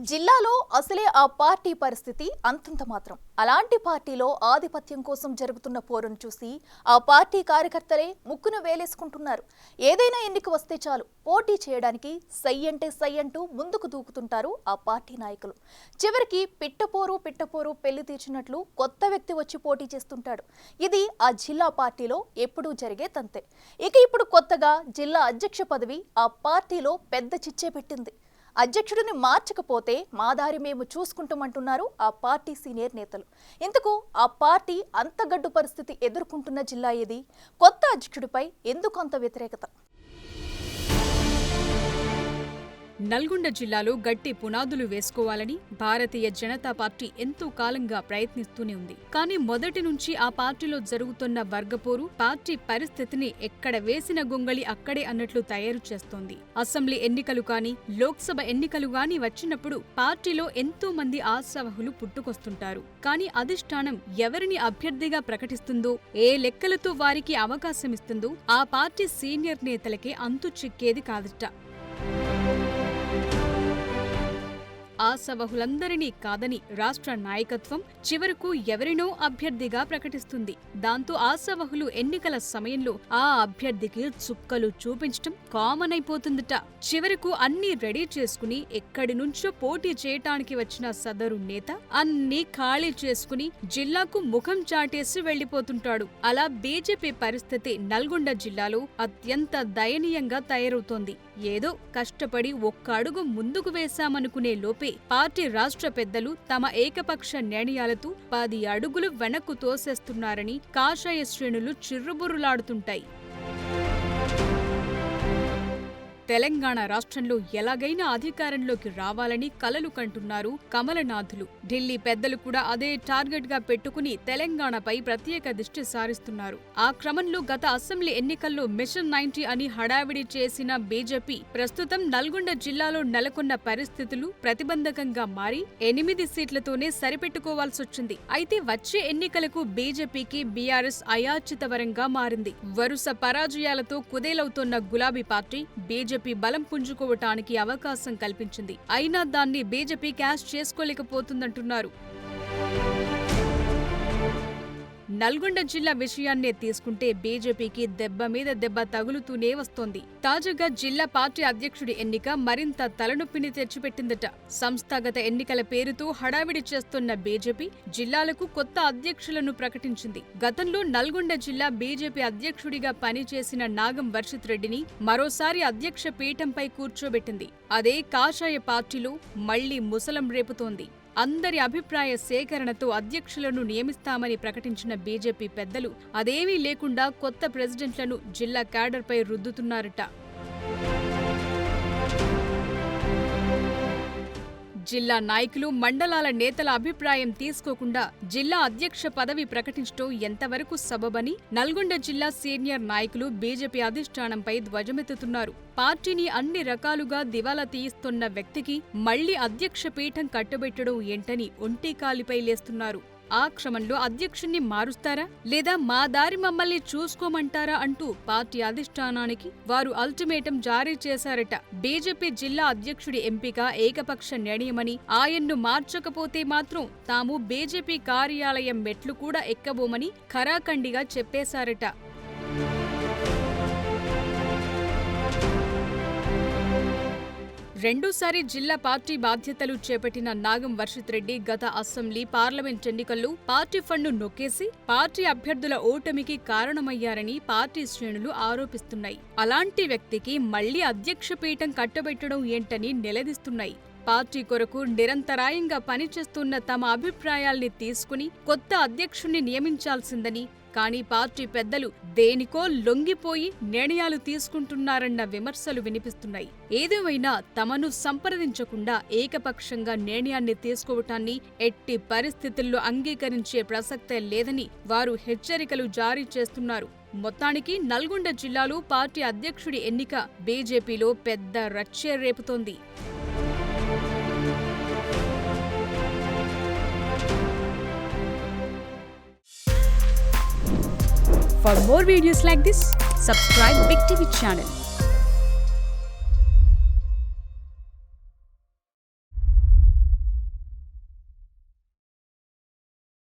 జిల్లాలో అసలే ఆ పార్టీ పరిస్థితి అంతంత మాత్రం. అలాంటి పార్టీలో ఆధిపత్యం కోసం జరుగుతున్న పోరును చూసి ఆ పార్టీ కార్యకర్తలే ముక్కును వేలేసుకుంటున్నారు. ఏదైనా ఎన్నిక వస్తే చాలు పోటీ చేయడానికి సై అంటే సై అంటూ ముందుకు దూకుతుంటారు ఆ పార్టీ నాయకులు. చివరికి పిట్టపోరు పెళ్లి తీర్చినట్లు కొత్త వ్యక్తి వచ్చి పోటీ చేస్తుంటాడు. ఇది ఆ జిల్లా పార్టీలో ఎప్పుడూ జరిగే తంతే. ఇక ఇప్పుడు కొత్తగా జిల్లా అధ్యక్ష పదవి ఆ పార్టీలో పెద్ద చిచ్చే పెట్టింది. అధ్యక్షుడిని మార్చకపోతే మా దారి మేము చూసుకుంటామంటున్నారు ఆ పార్టీ సీనియర్ నేతలు. ఇంతకు ఆ పార్టీ అంతగడ్డు పరిస్థితి ఎదుర్కొంటున్న జిల్లా ఏది? కొత్త అధ్యక్షుడిపై ఎందుకు అంత వ్యతిరేకత? నల్గొండ జిల్లాలో గట్టి పునాదులు వేసుకోవాలని భారతీయ జనతా పార్టీ ఎంతో కాలంగా ప్రయత్నిస్తూనే ఉంది. కానీ మొదటి నుంచి ఆ పార్టీలో జరుగుతున్న వర్గపోరు పార్టీ పరిస్థితిని ఎక్కడ వేసిన గొంగళి అక్కడే అన్నట్లు తయారు చేస్తోంది. అసెంబ్లీ ఎన్నికలు కానీ లోక్సభ ఎన్నికలు గాని వచ్చినప్పుడు పార్టీలో ఎంతో మంది ఆశావహులు పుట్టుకొస్తుంటారు. కానీ అధిష్టానం ఎవరిని అభ్యర్థిగా ప్రకటిస్తుందో, ఏ లెక్కలతో వారికి అవకాశమిస్తుందో ఆ పార్టీ సీనియర్ నేతలకే అంతు చిక్కేది కాదట. ఆశావహులందరినీ కాదని రాష్ట్ర నాయకత్వం చివరకు ఎవరినో అభ్యర్థిగా ప్రకటిస్తుంది. దాంతో ఆశావహులు ఎన్నికల సమయంలో ఆ అభ్యర్థికి చుక్కలు చూపించటం కామన్ అయిపోతుందట. చివరకు అన్నీ రెడీ చేసుకుని ఎక్కడి నుంచో పోటీ చేయటానికి వచ్చిన సదరు నేత అన్నీ ఖాళీ చేసుకుని జిల్లాకు ముఖం చాటేసి వెళ్లిపోతుంటాడు. అలా బీజేపీ పరిస్థితి నల్గొండ జిల్లాలో అత్యంత దయనీయంగా తయారవుతోంది. ఏదో కష్టపడి ఒక్క అడుగు ముందుకు వేశామనుకునే లోపే పార్టీ రాష్ట్ర పెద్దలు తమ ఏకపక్ష నిర్ణయాలతో 10 అడుగులు వెనక్కు తోసేస్తున్నారని కాషాయ శ్రేణులు చిర్రుబుర్రులాడుతుంటాయి. తెలంగాణ రాష్ట్రంలో ఎలాగైనా అధికారంలోకి రావాలని కలలు కంటున్నారు కమలనాథులు. ఢిల్లీ పెద్దలు కూడా అదే టార్గెట్ గా పెట్టుకుని తెలంగాణపై ప్రత్యేక దృష్టి సారిస్తున్నారు. ఆ క్రమంలో గత అసెంబ్లీ ఎన్నికల్లో మిషన్ 90 అని హడావిడి చేసిన బీజేపీ ప్రస్తుతం నల్గొండ జిల్లాలో నెలకొన్న పరిస్థితులు ప్రతిబంధకంగా మారి 8 సీట్లతోనే సరిపెట్టుకోవాల్సొచ్చింది. అయితే వచ్చే ఎన్నికలకు బీజేపీకి బీఆర్ఎస్ అయాచితవరంగా మారింది. వరుస పరాజయాలతో కుదేలవుతోన్న గులాబీ పార్టీ బీజేపీ బలం పుంజుకోవటానికి అవకాశం కల్పించింది. అయినా దాన్ని బీజేపీ క్యాష్ చేసుకోలేకపోతుందంటున్నారు. నల్గొండ జిల్లా విషయాన్నే తీసుకుంటే బీజేపీకి దెబ్బ మీద దెబ్బ తగులుతూనే వస్తోంది. తాజాగా జిల్లా పార్టీ అధ్యక్షుడి ఎన్నిక మరింత తలనొప్పిని తెచ్చిపెట్టిందట. సంస్థాగత ఎన్నికల పేరుతో హడావిడి చేస్తున్న బీజేపీ జిల్లాలకు కొత్త అధ్యక్షులను ప్రకటించింది. గతంలో నల్గొండ జిల్లా బీజేపీ అధ్యక్షుడిగా పనిచేసిన నాగం వర్షిత్ రెడ్డిని మరోసారి అధ్యక్ష పీఠంపై కూర్చోబెట్టింది. అదే కాషాయ పార్టీలో మళ్లీ ముసలం రేపుతోంది. అందరి అభిప్రాయ సేకరణతో అధ్యక్షులను నియమిస్తామని ప్రకటించిన బీజేపీ పెద్దలు అదేమీ లేకుండా కొత్త ప్రెసిడెంట్లను జిల్లా క్యాడర్పై రుద్దుతున్నారట. జిల్లా నాయకులు, మండలాల నేతల అభిప్రాయం తీసుకోకుండా జిల్లా అధ్యక్ష పదవి ప్రకటించడం ఎంతవరకు సబబని నల్గొండ జిల్లా సీనియర్ నాయకులు బీజేపీ అధిష్టానంపై ధ్వజమెత్తుతున్నారు. పార్టీని అన్ని రకాలుగా దివాలా తీయిస్తున్న వ్యక్తికి మళ్లీ అధ్యక్ష పీఠం కట్టబెట్టడం ఏంటని ఒంటికాలిపై లేస్తున్నారు. ఆ క్రమంలో అధ్యక్షుణ్ణి మారుస్తారా లేదా మా దారి మమ్మల్ని చూసుకోమంటారా అంటూ పార్టీ అధిష్టానానికి వారు అల్టిమేటం జారీ చేశారట. బీజేపీ జిల్లా అధ్యక్షుడి ఎంపిక ఏకపక్ష నిర్ణయమని, ఆయన్ను మార్చకపోతే మాత్రం తాము బీజేపీ కార్యాలయం మెట్లు కూడా ఎక్కబోమని ఖరాఖండిగా చెప్పేశారట. రెండోసారి జిల్లా పార్టీ బాధ్యతలు చేపట్టిన నాగం వర్షిత్ రెడ్డి గత అసెంబ్లీ, పార్లమెంట్ ఎన్నికల్లో పార్టీ ఫండ్ను నొక్కేసి పార్టీ అభ్యర్థుల ఓటమికి కారణమయ్యారని పార్టీ శ్రేణులు ఆరోపిస్తున్నాయి. అలాంటి వ్యక్తికి మళ్లీ అధ్యక్ష పీఠం కట్టబెట్టడం ఏంటని నిలదీస్తున్నాయి. పార్టీ కొరకు నిరంతరాయంగా పనిచేస్తున్న తమ అభిప్రాయాల్ని తీసుకుని కొత్త అధ్యక్షుణ్ణి నియమించాల్సిందని, కానీ పార్టీ పెద్దలు దేనికో లొంగిపోయి నిర్ణయాలు తీసుకుంటున్నారన్న విమర్శలు వినిపిస్తున్నాయి. ఏదేమైనా తమను సంప్రదించకుండా ఏకపక్షంగా నిర్ణయాన్ని తీసుకోవటాన్ని ఎట్టి పరిస్థితుల్లో అంగీకరించే ప్రసక్తే లేదని వారు హెచ్చరికలు జారీ చేస్తున్నారు. మొత్తానికి నల్గొండ జిల్లాలో పార్టీ అధ్యక్షుడి ఎన్నిక బీజేపీలో పెద్ద రచ్చే రేపుతోంది. For more videos like this, subscribe Big TV channel.